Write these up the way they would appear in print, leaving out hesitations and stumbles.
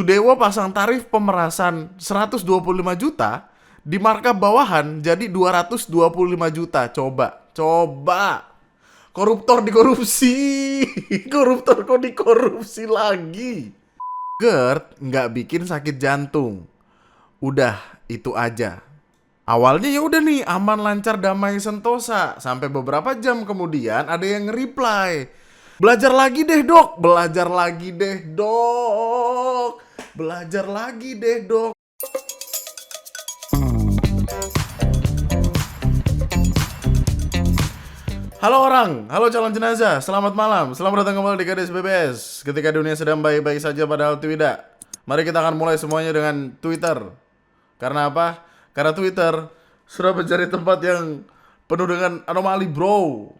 Tudewo pasang tarif pemerasan 125 juta, di markup bawahan jadi 225 juta. Coba. Koruptor dikorupsi. Koruptor kok dikorupsi lagi. GERD nggak bikin sakit jantung. Udah, itu aja. Awalnya ya udah nih, aman lancar damai sentosa. Sampai beberapa jam kemudian ada yang nge-reply. Belajar lagi deh, Dok. Belajar lagi deh, Dok. Belajar lagi deh, Dok. Halo orang, halo calon jenazah, selamat malam, selamat datang kembali di Gadis BBS. Ketika dunia sedang baik-baik saja padahal tidak. Mari kita akan mulai semuanya dengan Twitter. Karena apa? Karena Twitter sudah menjadi tempat yang penuh dengan anomali, bro.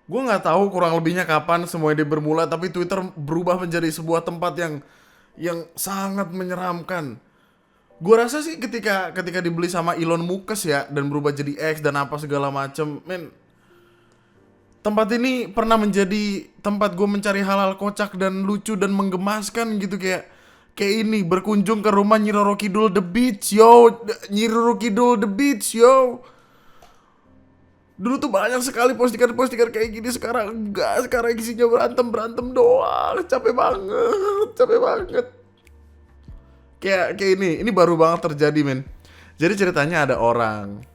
Gue nggak tahu kurang lebihnya kapan semuanya bermula, tapi Twitter berubah menjadi sebuah tempat yang sangat menyeramkan. Gue rasa sih ketika dibeli sama Elon Musk ya dan berubah jadi X dan apa segala macem, men. Tempat ini pernah menjadi tempat gue mencari hal-hal kocak dan lucu dan menggemaskan gitu, kayak ini berkunjung ke rumah Nyi Roro Kidul The Beach, yo. Nyi Roro Kidul The Beach, yo. Dulu tuh banyak sekali postingan-postingan kayak gini, sekarang enggak. Sekarang isinya berantem doang. Capek banget. Kayak ini baru banget terjadi, men. Jadi ceritanya ada orang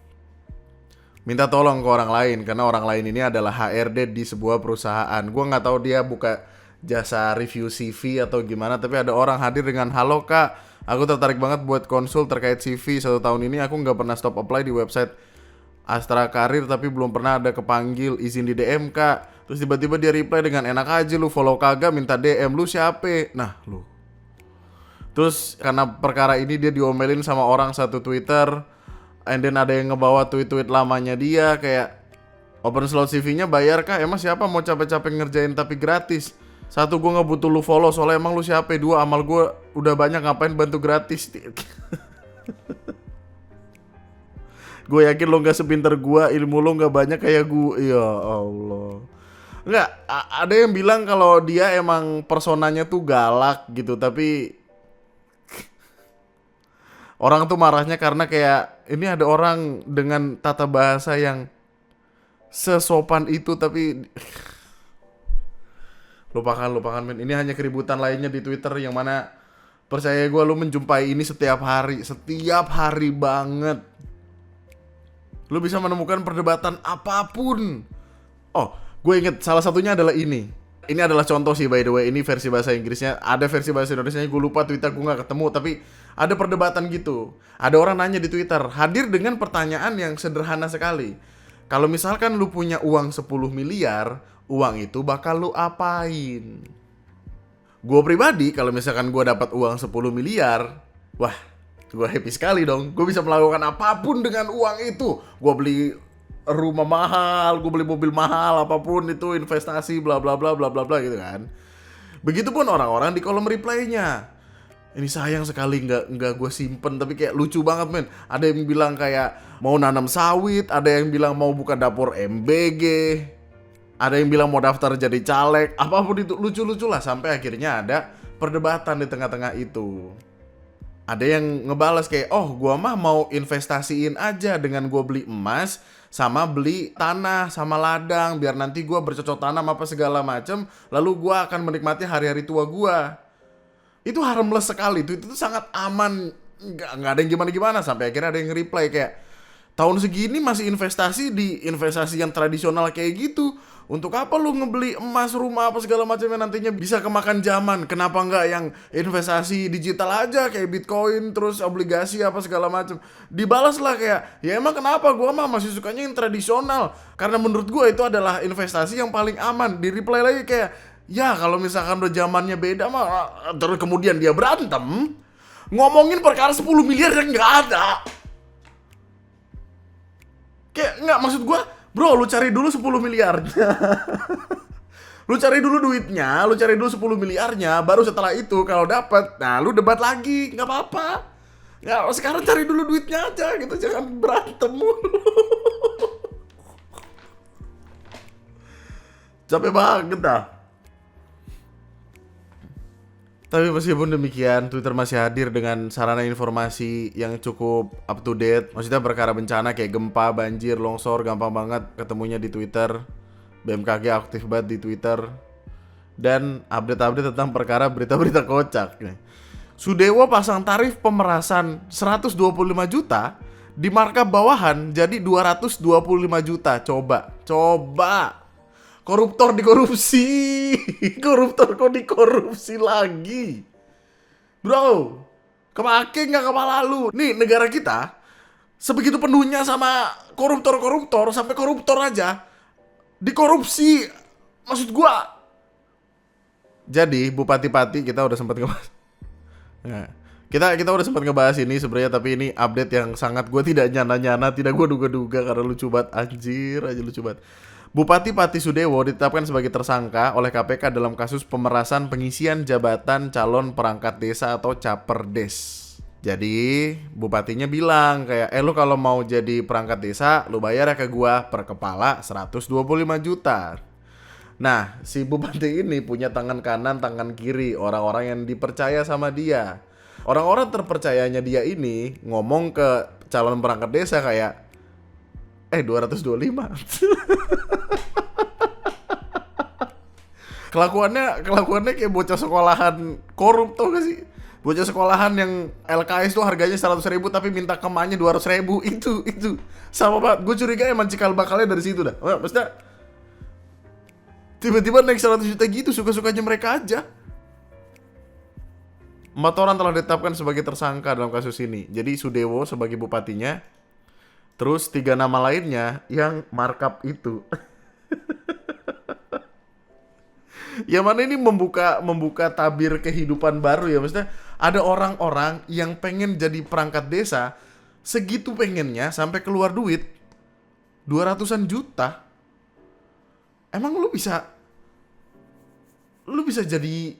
minta tolong ke orang lain karena orang lain ini adalah HRD di sebuah perusahaan. Gua nggak tahu dia buka jasa review CV atau gimana, tapi ada orang hadir dengan, "Halo Kak, aku tertarik banget buat konsul terkait CV. 1 tahun ini aku nggak pernah stop apply di website Astra Karir, tapi belum pernah ada kepanggil, izin di DM Kak." Terus tiba-tiba dia reply dengan, "Enak aja lu follow kagak minta DM, lu siapa?" Nah lu. Terus karena perkara ini dia diomelin sama orang satu Twitter. And then ada yang ngebawa tweet-tweet lamanya dia, kayak, "Open slot CV-nya bayar Kak, emang siapa mau capek-capek ngerjain tapi gratis? 1, gue gak butuh lu follow soalnya emang lu siapa? 2, amal gue udah banyak, ngapain bantu gratis?" Gue yakin lo gak sepinter gue, ilmu lo gak banyak kayak gue. Ya Allah. Enggak, ada yang bilang kalau dia emang personanya tuh galak gitu, tapi orang tuh marahnya karena kayak ini ada orang dengan tata bahasa yang sesopan itu, tapi lupakan men. Ini hanya keributan lainnya di Twitter yang mana percaya gue, lu menjumpai ini setiap hari banget. Lu bisa menemukan perdebatan apapun. Oh, gue inget salah satunya adalah ini. Ini adalah contoh sih, by the way. Ini versi bahasa Inggrisnya. Ada versi bahasa Indonesianya, gue lupa, Twitter gue gak ketemu. Tapi ada perdebatan gitu. Ada orang nanya di Twitter, hadir dengan pertanyaan yang sederhana sekali. Kalau misalkan lu punya uang 10 miliar, uang itu bakal lu apain? Gue pribadi, kalau misalkan gue dapat uang 10 miliar, wah, gue happy sekali dong. Gue bisa melakukan apapun dengan uang itu. Gue beli rumah mahal, gue beli mobil mahal, apapun itu, investasi, bla bla bla bla bla bla gitu kan. Begitupun orang-orang di kolom reply-nya. Ini sayang sekali nggak gue simpen, tapi kayak lucu banget men. Ada yang bilang kayak mau nanam sawit, ada yang bilang mau buka dapur MBG, ada yang bilang mau daftar jadi caleg, apapun itu lucu-lucu lah, sampai akhirnya ada perdebatan di tengah-tengah itu. Ada yang ngebales kayak, "Oh, gua mah mau investasiin aja dengan gua beli emas sama beli tanah sama ladang, biar nanti gua bercocok tanam apa segala macem, lalu gua akan menikmati hari-hari tua gua." Itu harmless sekali, itu sangat aman, nggak ada yang gimana-gimana. Sampai akhirnya ada yang reply kayak, "Tahun segini masih investasi di investasi yang tradisional kayak gitu. Untuk apa lu ngebeli emas, rumah apa segala macamnya nantinya bisa kemakan zaman? Kenapa nggak yang investasi digital aja kayak Bitcoin, terus obligasi apa segala macam?" Dibalas lah kayak, "Ya emang kenapa, gua mah masih sukanya yang tradisional karena menurut gua itu adalah investasi yang paling aman." Di reply lagi kayak, "Ya kalau misalkan udah zamannya beda mah." Terus kemudian dia berantem ngomongin perkara 10 miliar yang nggak ada. Kayak nggak, maksud gue, bro, lu cari dulu 10 miliarnya. Lu cari dulu duitnya, lu cari dulu 10 miliarnya, baru setelah itu kalau dapat, nah lu debat lagi, nggak apa-apa. Ya sekarang cari dulu duitnya aja gitu, jangan berantem mulu. Capek banget dah. Tapi meskipun demikian, Twitter masih hadir dengan sarana informasi yang cukup up to date. Maksudnya perkara bencana kayak gempa, banjir, longsor gampang banget ketemunya di Twitter. BMKG aktif banget di Twitter. Dan update-update tentang perkara berita-berita kocak. Sudewo pasang tarif pemerasan 125 juta di markup bawahan jadi 225 juta. Coba. Koruptor dikorupsi. Koruptor kok dikorupsi lagi. Bro, kepake nggak kepala lu? Nih negara kita sebegitu penuhnya sama koruptor-koruptor, sampai koruptor aja dikorupsi. Maksud gua. Jadi bupati-pati kita udah sempat ngebahas. Nah, kita udah sempat ngebahas ini sebenarnya, tapi ini update yang sangat gue tidak nyana-nyana, tidak gue duga-duga karena lucu banget, anjir aja lucu banget. Bupati Pati Sudewo ditetapkan sebagai tersangka oleh KPK dalam kasus pemerasan pengisian jabatan calon perangkat desa atau Caperdes. Jadi bupatinya bilang kayak, lu kalau mau jadi perangkat desa, lu bayar ya ke gua per kepala 125 juta. Nah, si bupati ini punya tangan kanan, tangan kiri, orang-orang yang dipercaya sama dia. Orang-orang terpercayanya dia ini ngomong ke calon perangkat desa kayak, 225. Kelakuannya kayak bocah sekolahan korup, tau gak sih? Bocah sekolahan yang LKS tuh harganya 100.000 tapi minta kemahnya 200.000. Itu sama banget. Gue curiga emang cikal bakalnya dari situ dah. Maksudnya tiba-tiba naik 100 juta gitu, suka-sukanya mereka aja. 4 orang telah ditetapkan sebagai tersangka dalam kasus ini. Jadi Sudewo sebagai bupatinya, terus 3 nama lainnya yang markup itu. Yang mana ini membuka tabir kehidupan baru ya. Maksudnya ada orang-orang yang pengen jadi perangkat desa, segitu pengennya sampai keluar duit 200-an juta. Emang lu bisa jadi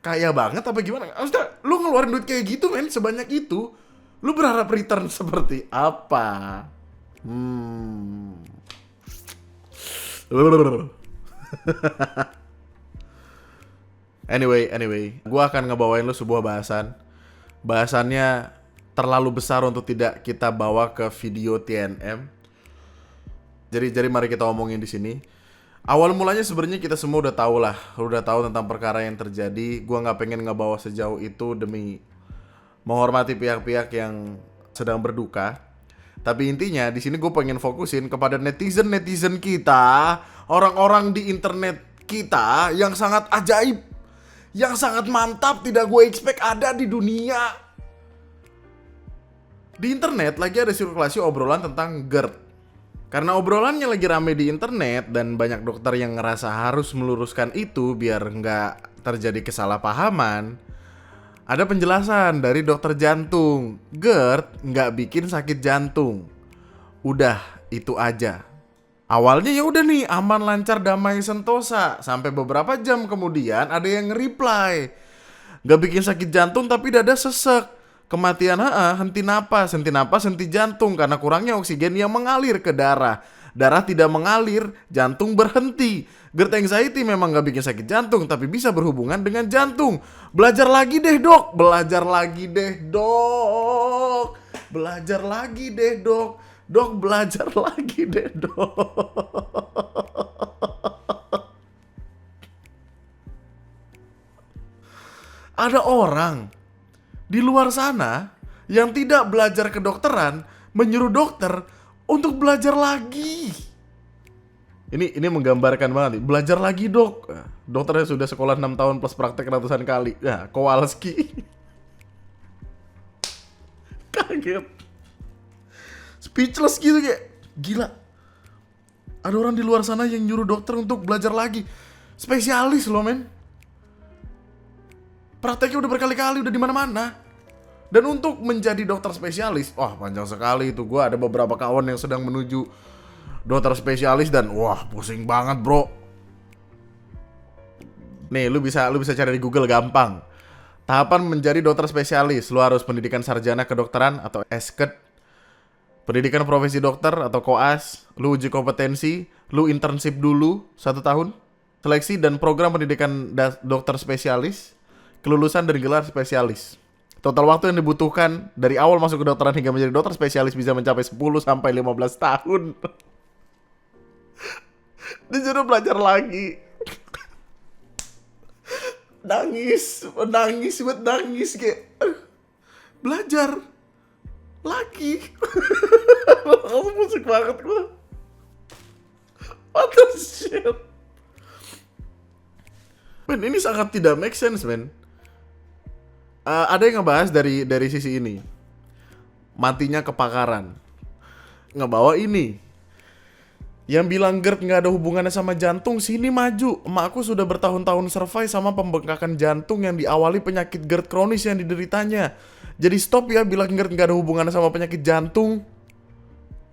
kaya banget apa gimana? Maksudnya lu ngeluarin duit kayak gitu men, sebanyak itu, lu berharap return seperti apa? Anyway, gue akan ngebawain lu sebuah bahasan. Bahasannya terlalu besar untuk tidak kita bawa ke video TNM. Jadi mari kita omongin di sini. Awal mulanya sebenarnya kita semua udah tahu tentang perkara yang terjadi. Gue nggak pengen ngebawa sejauh itu demi menghormati pihak-pihak yang sedang berduka. Tapi intinya di sini gue pengen fokusin kepada netizen kita, orang-orang di internet kita yang sangat ajaib, yang sangat mantap, tidak gue expect ada di dunia. Di internet lagi ada sirkulasi obrolan tentang GERD. Karena obrolannya lagi rame di internet dan banyak dokter yang ngerasa harus meluruskan itu biar nggak terjadi kesalahpahaman, ada penjelasan dari dokter jantung. GERD nggak bikin sakit jantung. Udah, itu aja. Awalnya ya udah nih, aman, lancar, damai, sentosa. Sampai beberapa jam kemudian ada yang nge-reply, nggak bikin sakit jantung tapi dada sesek. Kematian henti napas, henti jantung karena kurangnya oksigen yang mengalir ke darah. Darah tidak mengalir, jantung berhenti. GERD anxiety memang gak bikin sakit jantung, tapi bisa berhubungan dengan jantung. Belajar lagi deh dok. Belajar lagi deh dok. Dok, belajar lagi deh dok. Ada orang di luar sana yang tidak belajar kedokteran menyuruh dokter untuk belajar lagi. Ini menggambarkan banget nih. Belajar lagi dok. Dokternya sudah sekolah 6 tahun plus praktek ratusan kali. Ya, Kowalski. Kaget. Speechless gitu kayak. Gila. Ada orang di luar sana yang nyuruh dokter untuk belajar lagi. Spesialis loh men. Prakteknya udah berkali-kali, udah di mana-mana. Dan untuk menjadi dokter spesialis, wah panjang sekali itu. Gue ada beberapa kawan yang sedang menuju dokter spesialis dan wah pusing banget bro. Nih lu bisa cari di Google gampang. Tahapan menjadi dokter spesialis, lu harus pendidikan sarjana kedokteran atau SKED, pendidikan profesi dokter atau koas, lu uji kompetensi, lu internship dulu 1 tahun, seleksi dan program pendidikan dokter spesialis, kelulusan dan gelar spesialis. Total waktu yang dibutuhkan dari awal masuk kedokteran hingga menjadi dokter spesialis bisa mencapai 10 sampai 15 tahun. Disuruh belajar lagi. Nangis kayak belajar lagi. Langsung musik banget gue. What the shit? Men, ini sangat tidak make sense, men. Ada yang ngebahas dari sisi ini, matinya kepakaran. Ngebawa ini, yang bilang GERD nggak ada hubungannya sama jantung, sini maju. Emakku sudah bertahun-tahun survive sama pembengkakan jantung yang diawali penyakit GERD kronis yang dideritanya. Jadi stop ya bilang GERD nggak ada hubungannya sama penyakit jantung.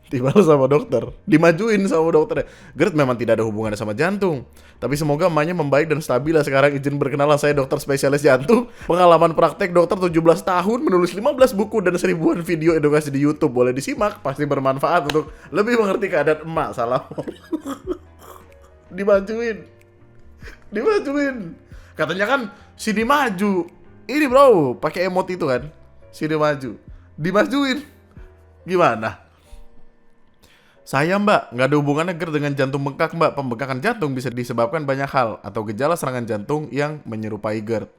Dibalas sama dokter, dimajuin sama dokter. GERD memang tidak ada hubungannya sama jantung, tapi semoga emaknya membaik dan stabil lah sekarang. Izin berkenalan, saya dokter spesialis jantung. Pengalaman praktek dokter 17 tahun, menulis 15 buku dan 1000-an video edukasi di YouTube. Boleh disimak, pasti bermanfaat untuk lebih mengerti keadaan emak. Salam. Dimajuin. Katanya kan sini maju. Ini bro, pakai emot itu kan. Sini maju. Dimajuin. Gimana? Saya mbak, nggak ada hubungannya GERD dengan jantung bengkak mbak. Pembengkakan jantung bisa disebabkan banyak hal atau gejala serangan jantung yang menyerupai GERD.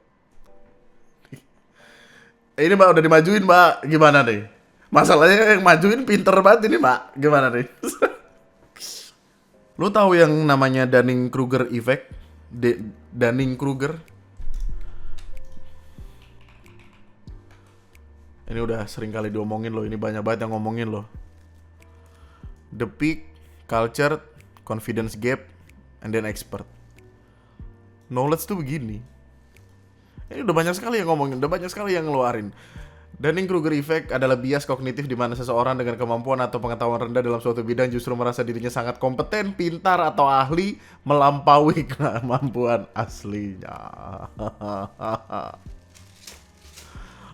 Ini mbak udah dimajuin mbak, gimana nih? Masalahnya yang majuin pinter banget ini mbak, gimana nih? Lu tahu yang namanya Dunning-Kruger effect? Dunning-Kruger? Ini udah sering kali diomongin loh, ini banyak banget yang ngomongin loh. The peak, culture, confidence gap, and then expert. Knowledge tuh begini. Ini udah banyak sekali yang ngomongin, udah banyak sekali yang ngeluarin. Dunning-Kruger effect adalah bias kognitif di mana seseorang dengan kemampuan atau pengetahuan rendah dalam suatu bidang justru merasa dirinya sangat kompeten, pintar, atau ahli melampaui kemampuan aslinya.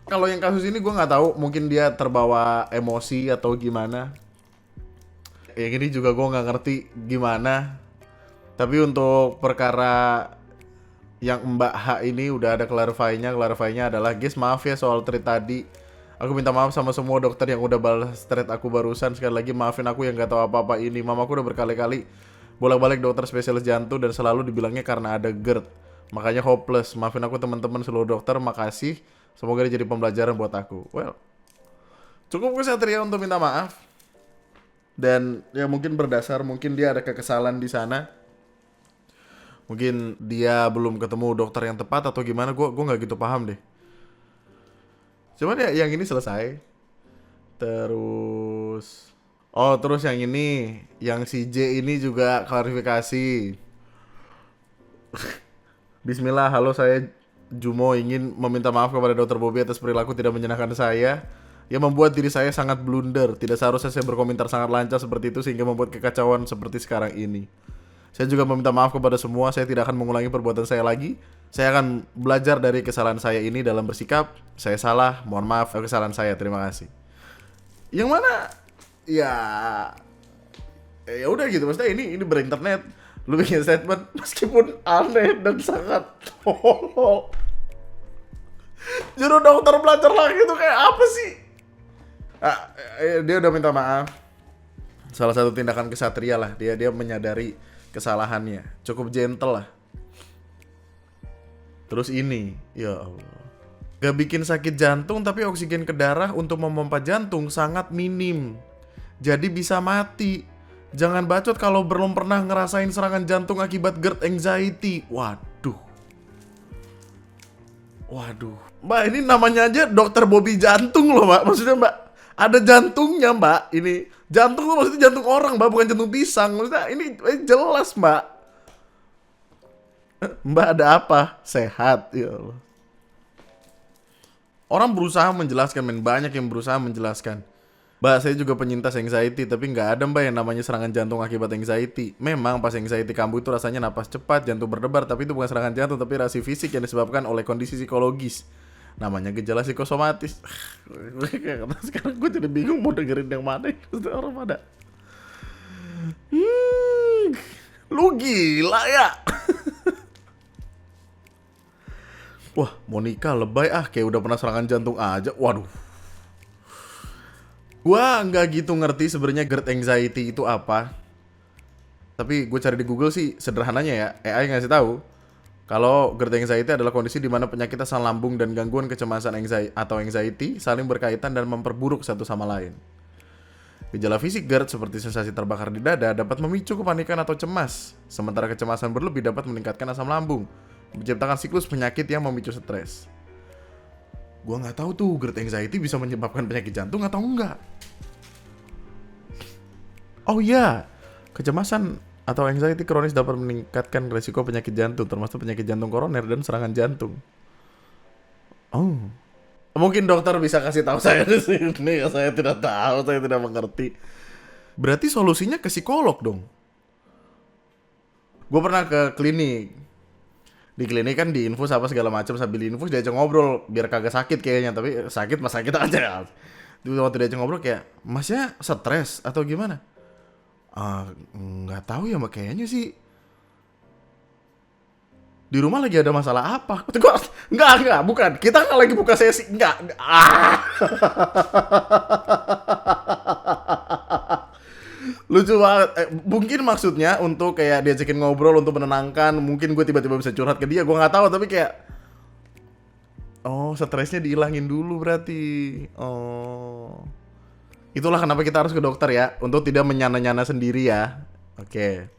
Kalau yang kasus ini gue nggak tahu, mungkin dia terbawa emosi atau gimana. Yang ini juga gue nggak ngerti gimana. Tapi untuk perkara yang Mbak H ini udah ada clarify-nya. Clarify-nya adalah, guys maaf ya soal thread tadi. Aku minta maaf sama semua dokter yang udah balas thread aku barusan. Sekali lagi maafin aku yang gak tahu apa-apa ini. Mamaku udah berkali-kali bolak-balik dokter spesialis jantung dan selalu dibilangnya karena ada GERD. Makanya hopeless. Maafin aku teman-teman seluruh dokter. Makasih. Semoga ini jadi pembelajaran buat aku. Well, cukup kesatria untuk minta maaf. Dan ya mungkin berdasar, mungkin dia ada kekesalan di sana. Mungkin dia belum ketemu dokter yang tepat atau gimana, gue nggak gitu paham deh. Cuman ya yang ini selesai. Terus yang ini, yang si J ini juga klarifikasi. Bismillah, halo saya Jumo ingin meminta maaf kepada Dokter Bobby atas perilaku tidak menyenangkan saya yang membuat diri saya sangat blunder. Tidak seharusnya saya berkomentar sangat lancar seperti itu sehingga membuat kekacauan seperti sekarang ini. Saya juga meminta maaf kepada semua. Saya tidak akan mengulangi perbuatan saya lagi. Saya akan belajar dari kesalahan saya ini dalam bersikap. Saya salah, mohon maaf kesalahan saya. Terima kasih. Yang mana ya udah gitu, maksudnya ini berinternet. Lu bikin statement meskipun aneh dan sangat tolol. Juru dokter belajar lagi tuh kayak apa sih? Dia udah minta maaf. Salah satu tindakan kesatria lah. Dia menyadari kesalahannya. Cukup gentle lah. Terus ini, ya Allah. Gak bikin sakit jantung tapi oksigen ke darah untuk memompa jantung sangat minim. Jadi bisa mati. Jangan bacot kalau belum pernah ngerasain serangan jantung akibat GERD anxiety. Waduh. Mbak, ini namanya aja Dokter Bobby jantung loh, Mbak. Maksudnya, Mbak, ada jantungnya, Mbak. Ini jantung tuh maksudnya jantung orang, Mbak, bukan jantung pisang. Maksudnya ini jelas, Mbak. Mbak ada apa? Sehat, ya Allah. Orang berusaha menjelaskan, men. Banyak yang berusaha menjelaskan. Mbak, saya juga penyintas anxiety, tapi nggak ada, Mbak, yang namanya serangan jantung akibat anxiety. Memang pas anxiety kambuh itu rasanya napas cepat, jantung berdebar, tapi itu bukan serangan jantung, tapi reaksi fisik yang disebabkan oleh kondisi psikologis. Namanya gejala psikosomatis. Sekarang gue jadi bingung mau dengerin yang mana. Orang pada lu gila ya. Wah, Monica lebay kayak udah pernah serangan jantung aja. Waduh. Gua nggak gitu ngerti sebenarnya GERD anxiety itu apa. Tapi gue cari di Google sih sederhananya ya, AI ngasih tahu kalau GERD anxiety adalah kondisi di mana penyakit asam lambung dan gangguan kecemasan anxiety saling berkaitan dan memperburuk satu sama lain. Gejala fisik GERD seperti sensasi terbakar di dada dapat memicu kepanikan atau cemas, sementara kecemasan berlebih dapat meningkatkan asam lambung, menciptakan siklus penyakit yang memicu stres. Gua nggak tahu tuh GERD anxiety bisa menyebabkan penyakit jantung atau enggak. Oh iya, kecemasan atau anxiety kronis dapat meningkatkan risiko penyakit jantung, termasuk penyakit jantung koroner dan serangan jantung. Oh, mungkin dokter bisa kasih tahu saya di sini. Saya tidak tahu, saya tidak mengerti. Berarti solusinya ke psikolog dong. Gue pernah ke klinik. Di klinik kan diinfus apa segala macam, sambil diinfus diajak ngobrol biar kagak sakit kayaknya, tapi sakit mas sakit aja. Waktu diajak ngobrol kayak, masnya stres atau gimana? Nggak tahu ya mbak, kayaknya sih di rumah lagi ada masalah apa? Enggak, bukan. Kita nggak lagi buka sesi, enggak. Lucu banget. Mungkin maksudnya untuk kayak diajakin ngobrol untuk menenangkan. Mungkin gue tiba-tiba bisa curhat ke dia. Gue nggak tahu, tapi kayak, oh stresnya dihilangin dulu berarti. Oh. Itulah kenapa kita harus ke dokter ya, untuk tidak menyana-nyana sendiri ya. Oke.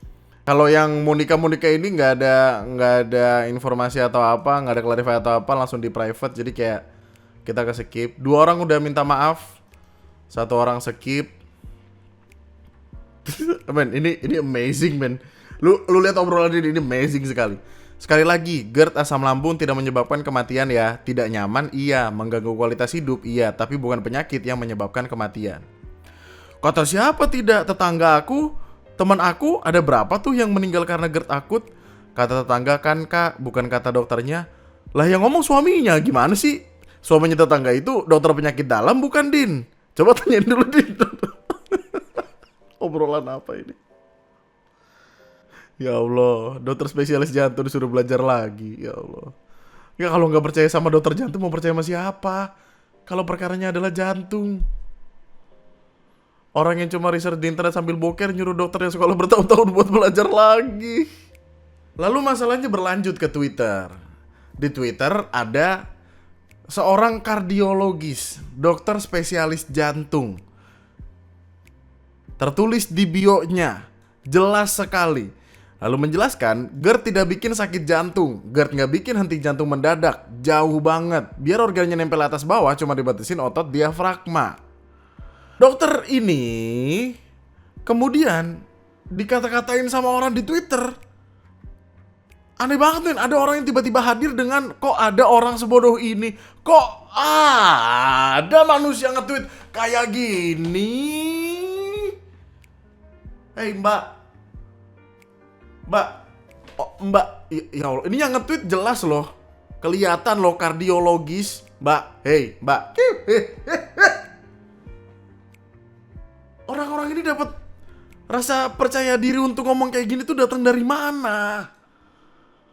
Kalau yang Monica ini nggak ada informasi atau apa, nggak ada clarify atau apa, langsung di private. Jadi kayak kita ke skip. 2 orang udah minta maaf, 1 orang skip. Men, ini amazing men. Lu lihat obrolan ini amazing sekali. Sekali lagi, GERD asam lambung tidak menyebabkan kematian ya. Tidak nyaman, iya. Mengganggu kualitas hidup, iya. Tapi bukan penyakit yang menyebabkan kematian. Kata siapa tidak? Tetangga aku, teman aku, ada berapa tuh yang meninggal karena GERD akut? Kata tetangga kan kak, bukan kata dokternya. Lah yang ngomong suaminya, gimana sih? Suaminya tetangga itu dokter penyakit dalam bukan Din? Coba tanyain dulu Din. Obrolan apa ini? Ya Allah, dokter spesialis jantung disuruh belajar lagi. Ya Allah. Ya kalau nggak percaya sama dokter jantung, mau percaya sama siapa? Kalau perkaranya adalah jantung. Orang yang cuma research di internet sambil boker nyuruh dokter yang sekolah bertahun-tahun buat belajar lagi. Lalu masalahnya berlanjut ke Twitter. Di Twitter ada seorang kardiologis, dokter spesialis jantung. Tertulis di bio-nya, jelas sekali. Lalu menjelaskan, GERD tidak bikin sakit jantung. GERD nggak bikin henti jantung mendadak, jauh banget. Biar organnya nempel atas bawah, cuma dibatasin otot diafragma. Dokter ini kemudian dikata-katain sama orang di Twitter. Aneh banget men, ada orang yang tiba-tiba hadir dengan, kok ada orang sebodoh ini? Kok ada manusia nge-tweet kayak gini? Hei mbak, oh, mbak, ya Allah, ini yang nge-tweet jelas loh, kelihatan loh kardiologis, mbak, hei mbak. Orang-orang ini dapat rasa percaya diri untuk ngomong kayak gini tuh datang dari mana?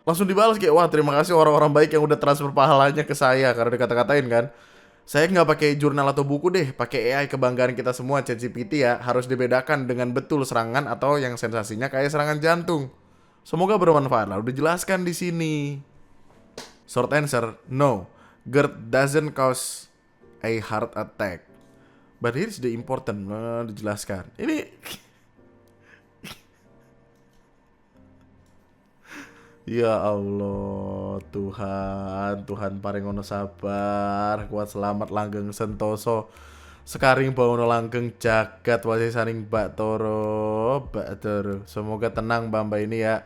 Langsung dibalas kayak, wah terima kasih orang-orang baik yang udah transfer pahalanya ke saya karena dikata-katain kan. Saya nggak pakai jurnal atau buku deh, pakai AI kebanggaan kita semua, ChatGPT ya. Harus dibedakan dengan betul serangan atau yang sensasinya kayak serangan jantung. Semoga bermanfaat. Lalu dijelaskan di sini. Short answer, no. GERD doesn't cause a heart attack. But here's the important, dijelaskan. Ini ya Allah, Tuhan paringono sabar, kuat selamat langgeng sentoso, sekaring bawono langgeng jagat wasi saning Baktoro. Semoga tenang mbak ini ya.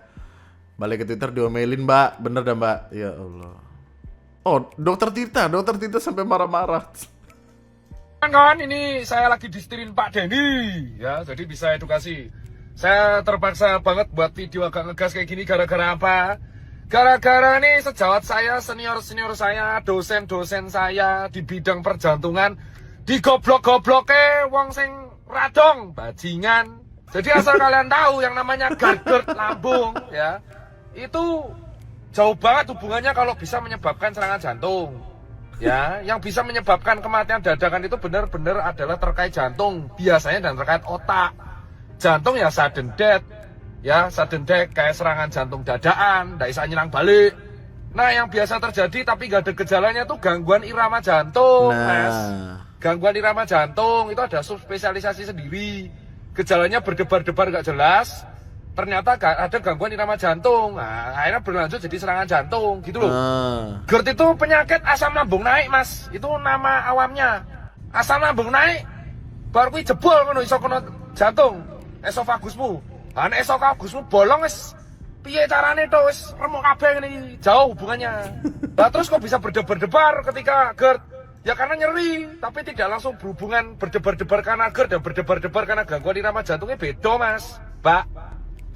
Balik ke Twitter diomelin mbak, bener dah mbak. Ya Allah. Oh, dokter Tita sampai marah-marah. Kawan, ini saya lagi disetirin Pak Denny ya, jadi bisa edukasi. Saya terpaksa banget buat video agak ngegas kayak gini gara-gara apa? Gara-gara nih sejawat saya, senior saya, dosen saya di bidang perjantungan digoblok-gobloknya wong sing radong, bajingan. Jadi asal kalian tahu yang namanya GERD lambung ya, itu jauh banget hubungannya kalau bisa menyebabkan serangan jantung. Ya, yang bisa menyebabkan kematian dadakan itu benar-benar adalah terkait jantung, biasanya dan terkait otak. Jantung ya sudden death, ya sudden death kayak serangan jantung dadaan, nggak bisa nyilang balik. Nah, yang biasa terjadi tapi nggak ada gejalanya tuh gangguan irama jantung, Mas. Gangguan irama jantung itu ada subspesialisasi sendiri. Gejalanya berdebar-debar nggak jelas. Ternyata ada gangguan irama jantung, nah, akhirnya berlanjut jadi serangan jantung, gitu loh. GERD itu penyakit asam lambung naik, Mas. Itu nama awamnya. Asam lambung naik, baru kui jebol ngono iso kena jantung, esofagusmu. Lah esofagusmu bolong wis piye carane to wis remuk kabeh ngene, jauh hubungannya. Lah terus kok bisa berdebar-debar ketika GERD? Ya karena nyeri, tapi tidak langsung berhubungan berdebar-debar karena GERD dan berdebar-debar karena gangguan irama jantungnya beda, Mas. Mbak.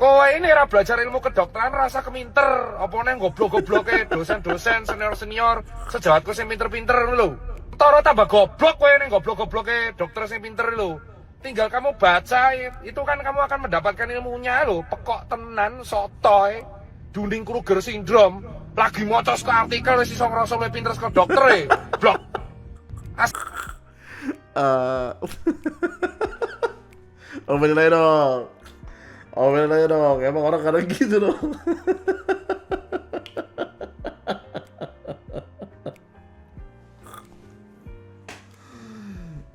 Kowe ini ra belajar ilmu kedokteran rasa keminter, apa neng goblok-gobloke dosen-dosen senior-senior sejawatku sing pinter-pinter lho. Toro tambah goblok kowe neng goblok-gobloke dokter sing pinter lho. Tinggal kamu baca itu kan kamu akan mendapatkan ilmunya lho, pekok tenan sotoy. Dunning-Kruger syndrome, lagi maca artikel wis iso ngrasa luwih pinter saka dokter blok. Omelin aja dong. Omelin aja dong. Emang orang kadang gitu dong.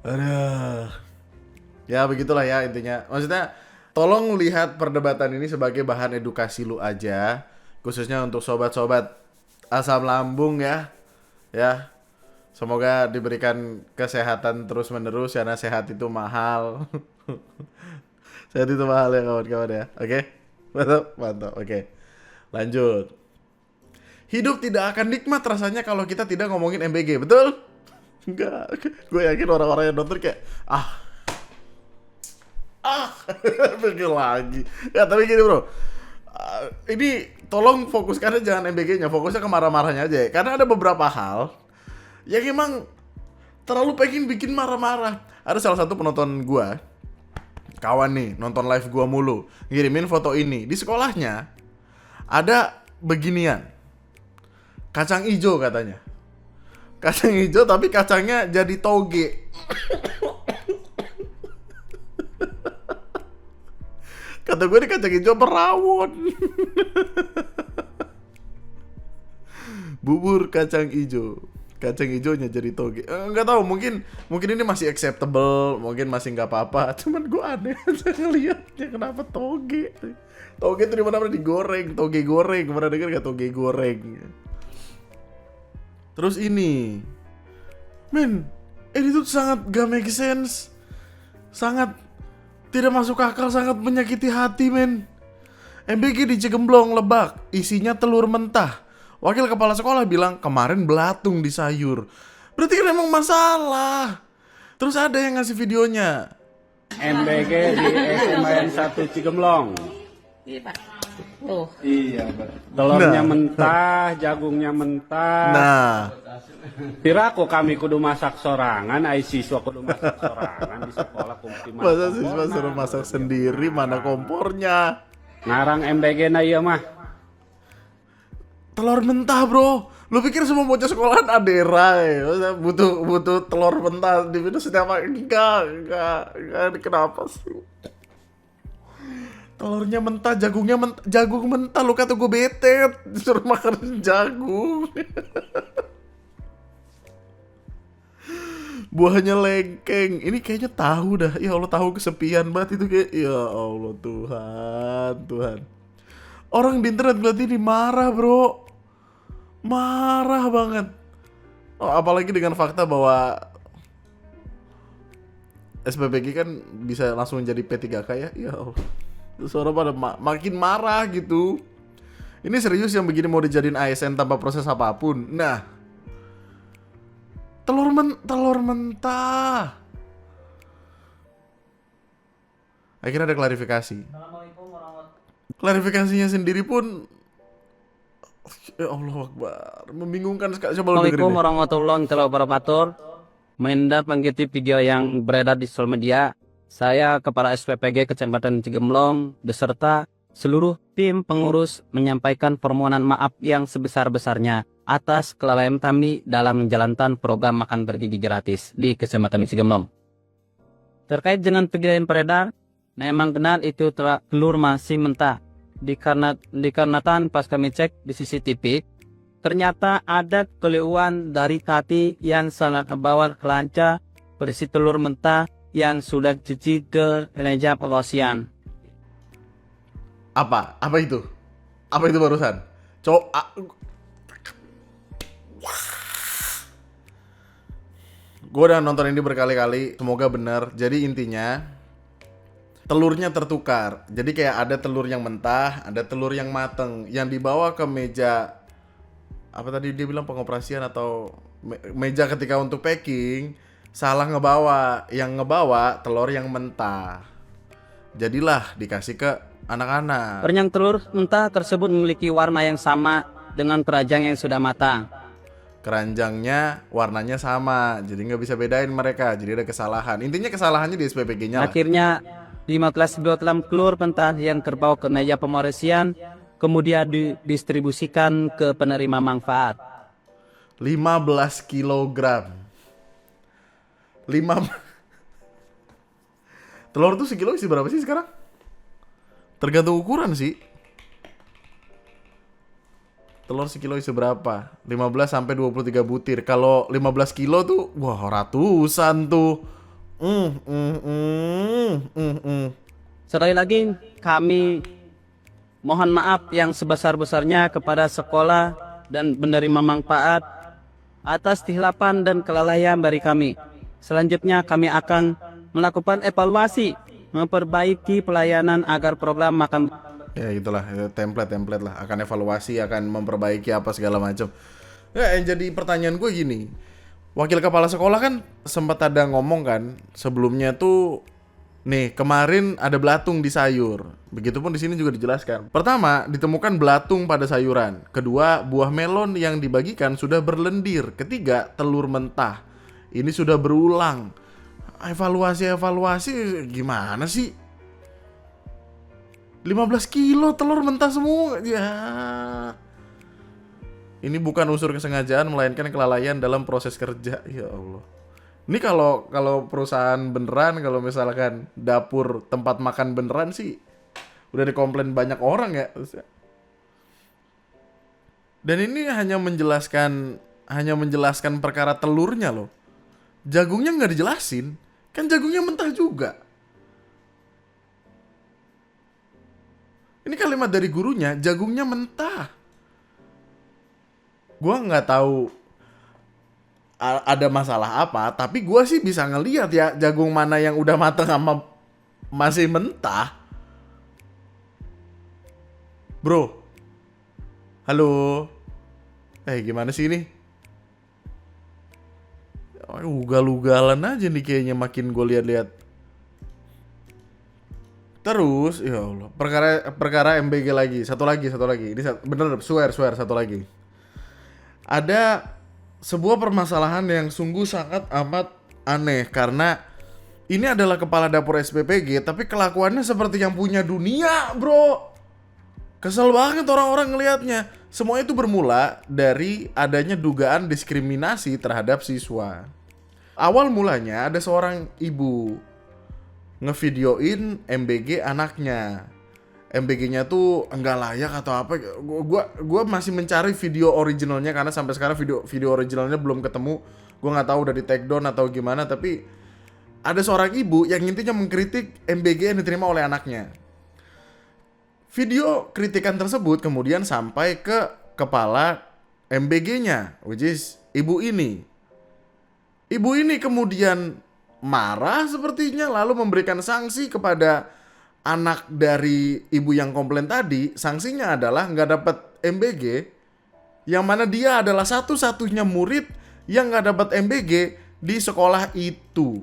Aduh. Ya begitulah ya intinya. Maksudnya tolong lihat perdebatan ini sebagai bahan edukasi lu aja. Khususnya untuk sobat-sobat asam lambung ya. Ya. Semoga diberikan kesehatan terus menerus karena sehat itu mahal. Sehat itu mahal ya kawan-kawan ya. Oke? Mantap, mantap. Oke. Lanjut. Hidup tidak akan nikmat rasanya kalau kita tidak ngomongin MBG, betul? Enggak. Gue yakin orang-orang yang nonton kayak pikir lagi. Ya tapi gini bro. Ini tolong fokuskannya jangan MBG-nya, fokusnya ke marah-marahnya aja ya. Karena ada beberapa hal yang emang terlalu pengen bikin marah-marah. Ada salah satu penonton gua, kawan nih, nonton live gua mulu, ngirimin foto ini. Di sekolahnya ada beginian, kacang ijo katanya. Kacang ijo tapi kacangnya jadi toge. Kata gue ini kacang ijo berawon. Bubur kacang ijo. Kacang hijaunya jadi toge. Nggak tahu, mungkin ini masih acceptable, mungkin masih nggak apa-apa. Cuman gue aneh aja ngeliatnya, kenapa toge? Toge itu dimana-mana digoreng, toge goreng. Pernah denger nggak toge goreng? Terus ini, men, ini tuh sangat gak make sense, sangat tidak masuk akal, sangat menyakiti hati, men. MBG di Cigemblong, Lebak, isinya telur mentah. Wakil kepala sekolah bilang kemarin belatung di sayur. Berarti kan emang masalah. Terus ada yang ngasih videonya. MBG di SMAN 1 Cigemblong. Iya Pak. Oh. Iya, telurnya mentah, jagungnya mentah. Nah, Piraku kami kudu masak sorangan, ai siswa kudu masak sorangan di sekolah kumti mana. masa siswa suruh masak sendiri, mana kompornya? Ngarang MBG na iya mah. Telur mentah bro, lu pikir semua bocah sekolahan adera ya? Butuh telur mentah di video setiap hari? Enggak, kenapa sih? Telurnya mentah, jagung mentah, lu kata gue bete disuruh makan jagung. Buahnya lengkeng, ini kayaknya tahu dah. Ya Allah, tahu kesepian banget itu kayak. Ya Allah Tuhan. Orang di internet berarti ini marah bro. Marah banget. Oh, apalagi dengan fakta bahwa SPPG kan bisa langsung jadi P3K ya. Ya Allah. Terus orang pada makin marah gitu. Ini serius yang begini mau dijadiin ASN tanpa proses apapun. Nah, telur mentah. Akhirnya ada klarifikasi. Klarifikasinya sendiri pun, ya Allah Akbar, membingungkan sekali. Coba lu dengerin Assalamualaikum deh. warahmatullahi wabarakatuh. Mendak mengikuti video yang beredar di sosial media. Saya Kepala SPPG Kecamatan Cigemblong beserta seluruh tim pengurus menyampaikan permohonan maaf yang sebesar-besarnya atas kelalaian kami dalam menjalankan program makan bergizi gratis di Kecamatan Sigemlong. Terkait dengan video yang beredar, memang benar itu telur masih mentah. Dikarenakan pas kami cek di CCTV, ternyata ada keluhan dari kaki yang sangat bawah kelanca berisi telur mentah yang sudah dicuci ke meja pengosian. Apa? Apa itu? Apa itu barusan? Gue udah nonton ini berkali-kali, semoga benar. Jadi intinya telurnya tertukar. Jadi kayak ada telur yang mentah, ada telur yang mateng, yang dibawa ke meja apa tadi dia bilang pengoperasian atau meja ketika untuk packing, salah ngebawa. Yang ngebawa telur yang mentah. Jadilah dikasih ke anak-anak. Penyang telur mentah tersebut memiliki warna yang sama dengan keranjang yang sudah matang. Keranjangnya warnanya sama, jadi nggak bisa bedain mereka. Jadi ada kesalahan. Intinya kesalahannya di SPPG-nya lah. Akhirnya 15 kg telur mentah yang terbawa ke meja pemoresian kemudian didistribusikan ke penerima manfaat. 15 kilogram. 5 telur tuh sekilo isi berapa sih sekarang? Tergantung ukuran sih. Telur sekilo isi berapa? 15 sampai 23 butir. Kalau 15 kilo tuh wah ratusan tuh. Sekali lagi kami mohon maaf yang sebesar-besarnya kepada sekolah dan penerima manfaat atas kehilapan dan kelalaian dari kami. Selanjutnya kami akan melakukan evaluasi, memperbaiki pelayanan agar program makan. Ya itulah template lah. Akan evaluasi, akan memperbaiki apa segala macam. Ya, yang jadi pertanyaan gue gini. Wakil kepala sekolah kan sempat ada ngomong kan sebelumnya tuh, nih kemarin ada belatung di sayur. Begitupun di sini juga dijelaskan. Pertama, ditemukan belatung pada sayuran. Kedua, buah melon yang dibagikan sudah berlendir. Ketiga, telur mentah. Ini sudah berulang. Evaluasi gimana sih? 15 kilo telur mentah semua. Ya. Ini bukan unsur kesengajaan melainkan kelalaian dalam proses kerja. Ya Allah. Ini kalau perusahaan beneran, kalau misalkan dapur tempat makan beneran sih udah dikomplain banyak orang ya. Dan ini hanya menjelaskan perkara telurnya loh. Jagungnya nggak dijelasin. Kan jagungnya mentah juga. Ini kalimat dari gurunya, jagungnya mentah. Gua nggak tahu ada masalah apa, tapi gua sih bisa ngelihat ya jagung mana yang udah mateng sama masih mentah. Bro, halo, gimana sih ini? Ugal-ugalan aja nih kayaknya makin gue lihat-lihat. Terus, ya Allah, perkara MBG lagi, satu lagi. Ini bener, swear satu lagi. Ada sebuah permasalahan yang sungguh sangat amat aneh karena ini adalah kepala dapur SPPG tapi kelakuannya seperti yang punya dunia, bro. Kesel banget orang-orang ngelihatnya. Semua itu bermula dari adanya dugaan diskriminasi terhadap siswa. Awal mulanya ada seorang ibu ngevideoin MBG anaknya. MBG-nya tuh enggak layak atau apa. Gua masih mencari video originalnya karena sampai sekarang video originalnya belum ketemu. Gua nggak tahu udah di take down atau gimana, tapi ada seorang ibu yang intinya mengkritik MBG yang diterima oleh anaknya. Video kritikan tersebut kemudian sampai ke kepala MBG-nya, which is ibu ini. Ibu ini kemudian marah sepertinya lalu memberikan sanksi kepada anak dari ibu yang komplain tadi. Sanksinya adalah nggak dapat MBG, yang mana dia adalah satu-satunya murid yang nggak dapat MBG di sekolah itu.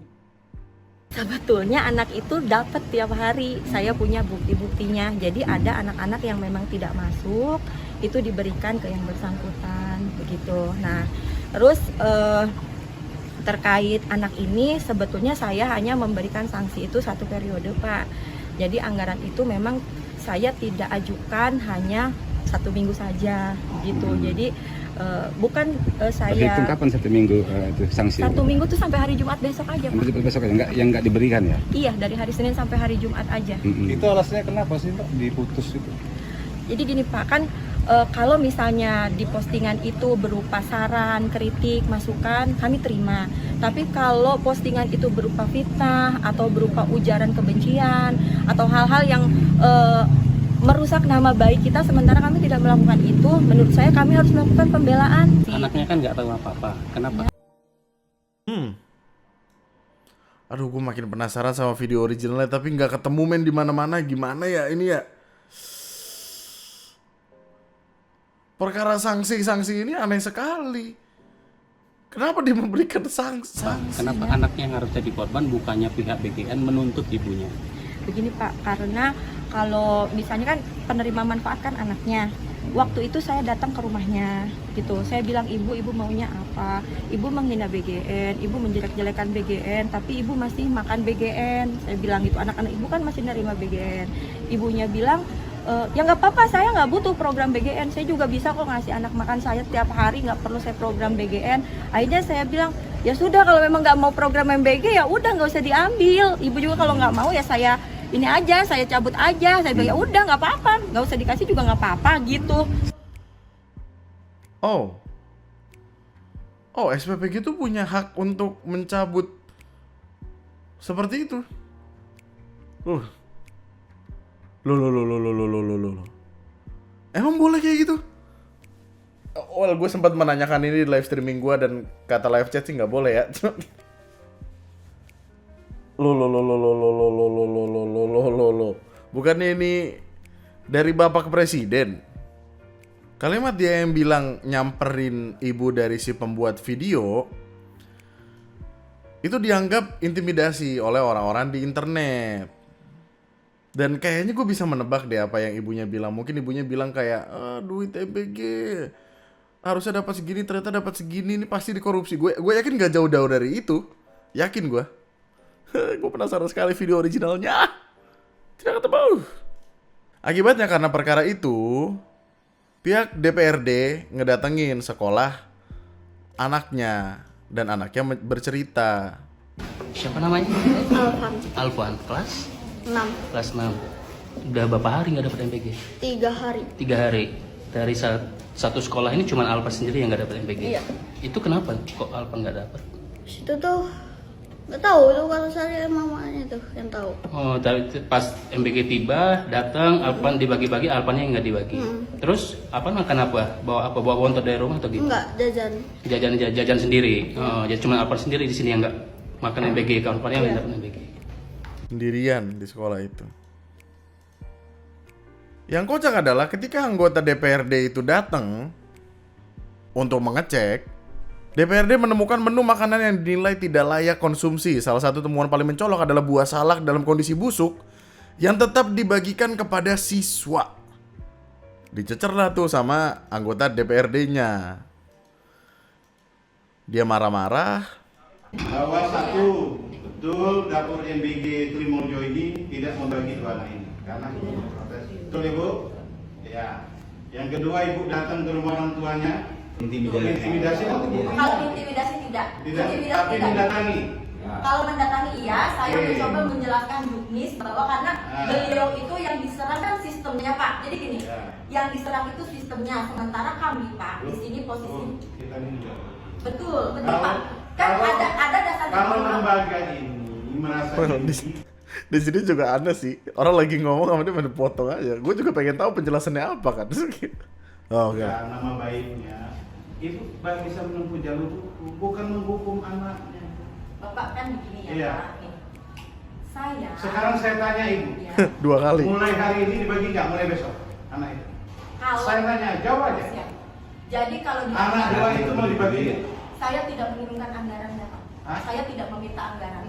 Sebetulnya anak itu dapat tiap hari. Saya punya bukti-buktinya. Jadi ada anak-anak yang memang tidak masuk, itu diberikan ke yang bersangkutan begitu. Nah, terus terkait anak ini sebetulnya saya hanya memberikan sanksi itu 1 periode, Pak. Jadi anggaran itu memang saya tidak ajukan hanya 1 minggu saja gitu. Jadi bukan saya Hitung kapan 1 minggu itu sanksi? 1 minggu tuh sampai hari Jumat besok aja, Pak. Sampai besok aja yang nggak diberikan ya? Iya, dari hari Senin sampai hari Jumat aja. Itu alasannya kenapa sih Pak diputus itu? Jadi gini Pak, kan kalau misalnya di postingan itu berupa saran, kritik, masukan, kami terima. Tapi kalau postingan itu berupa fitnah atau berupa ujaran kebencian atau hal-hal yang merusak nama baik kita, sementara kami tidak melakukan itu, menurut saya kami harus melakukan pembelaan. Anaknya kan nggak tahu apa-apa. Kenapa? Aduh, gue makin penasaran sama video originalnya, tapi nggak ketemu men di mana-mana. Gimana ya ini ya? Perkara sanksi-sanksi ini aneh sekali. Kenapa dia memberikan sanksi? Kenapa anaknya yang harus jadi korban bukannya pihak BGN menuntut ibunya? Begini Pak, karena kalau misalnya kan penerima manfaat kan anaknya. Waktu itu saya datang ke rumahnya gitu. Saya bilang, ibu maunya apa? Ibu menghina BGN, ibu menjelek-jelekan BGN, tapi ibu masih makan BGN. Saya bilang gitu, anak-anak ibu kan masih nerima BGN. Ibunya bilang, ya nggak apa-apa, saya nggak butuh program BGN. Saya juga bisa kok ngasih anak makan saya setiap hari, nggak perlu saya program BGN. Akhirnya saya bilang, ya sudah kalau memang nggak mau program MBG ya udah nggak usah diambil. Ibu juga kalau nggak mau ya saya ini aja, saya cabut aja. Saya bilang ya udah nggak apa-apa, nggak usah dikasih juga nggak apa-apa gitu. Oh, SPPG itu punya hak untuk mencabut seperti itu. Loh. Emang boleh kayak gitu? Well, gue sempat menanyakan ini di live streaming gue dan kata live chat sih nggak boleh ya. Bukannya ini dari Bapak Presiden? Kalimat dia yang bilang nyamperin ibu dari si pembuat video itu dianggap intimidasi oleh orang-orang di internet. Dan kayaknya gue bisa menebak deh apa yang ibunya bilang. Mungkin ibunya bilang kayak, duit MBG harusnya dapat segini, ternyata dapat segini, ini pasti dikorupsi. Gue yakin gak jauh-jauh dari itu. Yakin gue. Gue penasaran sekali video originalnya. Tidak ketemu. Akibatnya karena perkara itu, pihak DPRD ngedatengin sekolah anaknya. Dan anaknya bercerita. Siapa namanya? Alfan, Alfan, kelas 6, kelas 6. Udah berapa hari nggak dapat MPG? 3 hari. 3 hari. Dari satu sekolah ini cuma Alfa sendiri yang nggak dapat MPG. Iya. Itu kenapa kok Alfa nggak dapat? Situ tuh nggak tahu tuh, kalau saya mamanya tuh yang tahu. Oh, pas MPG tiba, datang, Alfan dibagi-bagi, Alfannya nggak dibagi. Terus Alfan makan apa? Bawa apa? Bawa bontot dari rumah atau gitu? Enggak, jajan. Jajan sendiri. Oh, jadi cuma Alfan sendiri di sini yang nggak makan MPG, kawan-kawannya yang dapat MPG. Sendirian di sekolah itu. Yang kocak adalah ketika anggota DPRD itu datang untuk mengecek, DPRD menemukan menu makanan yang dinilai tidak layak konsumsi. Salah satu temuan paling mencolok adalah buah salak dalam kondisi busuk yang tetap dibagikan kepada siswa. Dicecer lah tuh sama anggota DPRD-nya. Dia marah-marah. Bahwa satu, betul dapur MBG Trimorjo ini tidak membagi 2 anak ini karena ibu protes. Betul ibu? Ya. Yang kedua, ibu datang ke rumah orang tuanya. Intimidasi atau bukan? Kalau intimidasi tidak. Tidak, Intimidasi tapi tidak. mendatangi. Kalau mendatangi iya, saya Oke. mencoba menjelaskan juknis bahwa karena beliau itu yang diserang kan sistemnya Pak. Jadi gini, Ya. yang diserang itu sistemnya, sementara kami Pak di sini posisi Kita ini juga. betul Kalau- Pak. Kan kalau- ada dasar Kalau hukum. lembaga ini merasa Di sini juga aneh sih. Orang lagi ngomong sama dia main potong aja. Gue juga pengen tahu penjelasannya apa kan. Oh, oke. ya, nama baiknya, ibu baik bisa menempuh jalur hukum, bukan menghukum anaknya. Bapak kan begini ya Iya. Pak. Nih. Saya Sekarang saya tanya ibu, ya, 2 kali. mulai hari ini dibagi nggak? Mulai besok anak itu? kalau Saya tanya, jawab aja. Siap. Jadi kalau di Anak 2 itu mau dibagi? saya tidak menginginkan anggaran ya Pak. Hah? Saya tidak meminta anggaran.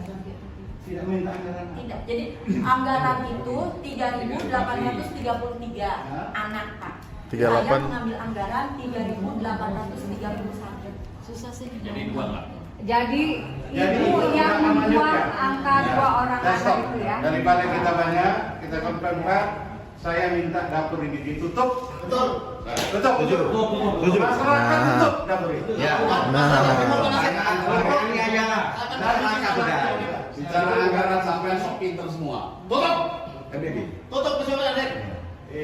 Tidak minta anggaran. Tidak. Jadi anggaran itu 3.833 anak Pak. 38. Saya mengambil anggaran 3.831. Susah sih. Jadi 2 lah. Jadi Jadi ibu yang membuat melanjutkan. angka Ya. 2 orang Dan anak stop. itu ya. Daripada kita banyak, kita konfirmkan saya minta dapur ini ditutup. Betul. Tutup. Masyarakat tutup dapur ini. Ya. Ini aja. Bicara anggaran sampai sok pinter semua. Tutup. Tutup bersama Dek.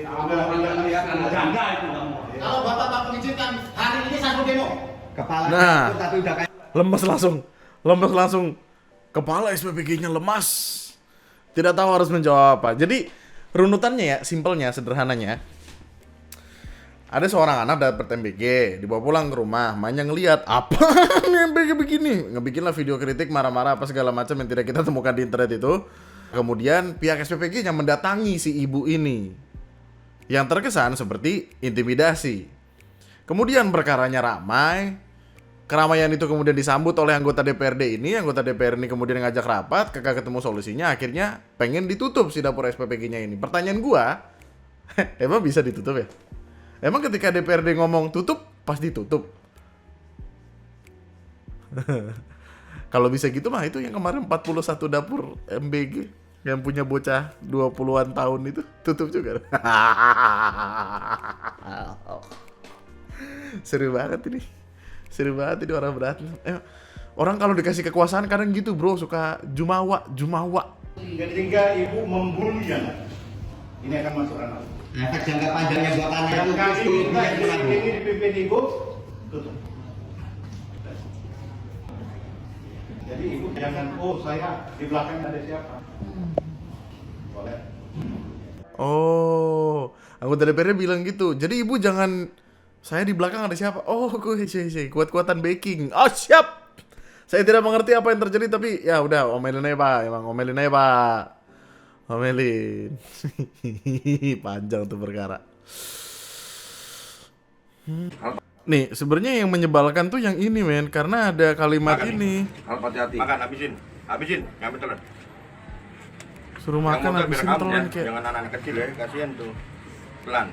Udah lihat janda itu kamu. Kalau Bapak mengizinkan hari ini satu demo. Kepala tapi udah kayak lemes langsung. Kepala SPPG-nya lemas. Tidak tahu harus menjawab apa. Jadi runutannya ya, simpelnya, sederhananya. Ada seorang anak dapat MBG, dibawa pulang ke rumah, emaknya ngeliat, apa MBG begini? Ngebikinlah video kritik, marah-marah apa segala macam yang tidak kita temukan di internet itu. Kemudian pihak SPPG-nya mendatangi si ibu ini, yang terkesan seperti intimidasi. Kemudian perkaranya ramai. Keramaian itu kemudian disambut oleh anggota DPRD ini. Anggota DPR ini kemudian ngajak rapat, kagak ketemu solusinya. Akhirnya pengen ditutup si dapur SPPG-nya ini. Pertanyaan gua, emang bisa ditutup ya? Emang ketika DPRD ngomong tutup, pas ditutup? Kalau bisa gitu mah itu yang kemarin 41 dapur MBG yang punya bocah 20-an tahun itu tutup juga. Seru banget ini. Seru banget ini orang berat. Orang kalau dikasih kekuasaan kadang gitu bro, suka jumawa. ketika ibu membuli anak, ini akan masuk ranah. Efek jangka panjangnya buat anak Yang kali ini dipimpin ibu, tutup. Jadi ibu jangan, oh saya di belakang ada siapa? Boleh. Oh, anggota DPR bilang gitu. Jadi ibu jangan, saya di belakang ada siapa? Oh, gue kuat-kuatan baking. Oh, siap. Saya tidak mengerti apa yang terjadi, tapi ya udah omelin aja Pak. Emang omelin aja Pak. Omelin. Panjang tuh perkara. Nih, sebenarnya yang menyebalkan tuh yang ini men, karena ada kalimat makan ini. Hati-hati. Makan, habisin, ngambil telan. Suruh makan habisin telan kayak. Jangan anak-anak kecil ya, kasihan tuh. Telan.